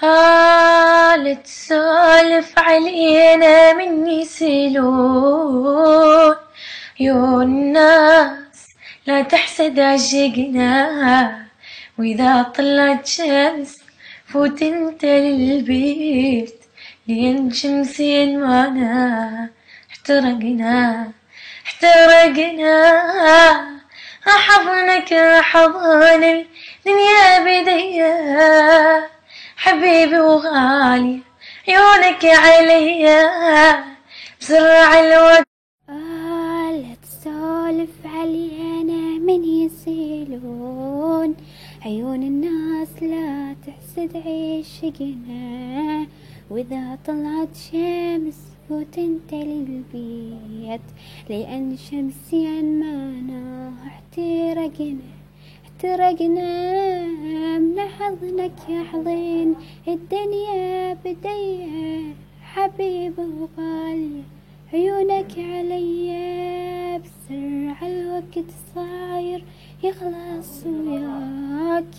لا تسولف علينا من يسيلون عيون الناس، لا تحسد عشقنا، وإذا طلعت شمس فوت انت للبيت، لين شمسين معنا احترقنا احترقنا. حضنك حضن الدنيا بديا، حبيبي وغالي عيونك عليا بسرعة الوقت. لا تسولف علينا من يسيلون عيون الناس، لا تحسد عشقنا، وإذا طلعت شمس فوت انت للبيت، لأن شمسيان معنا احترقنا احترقنا. من حضنك يا حضن الدنيا بديا، حبيبي وغالي عيونك عليا بسرعة الوقت صاير يخلص وياك.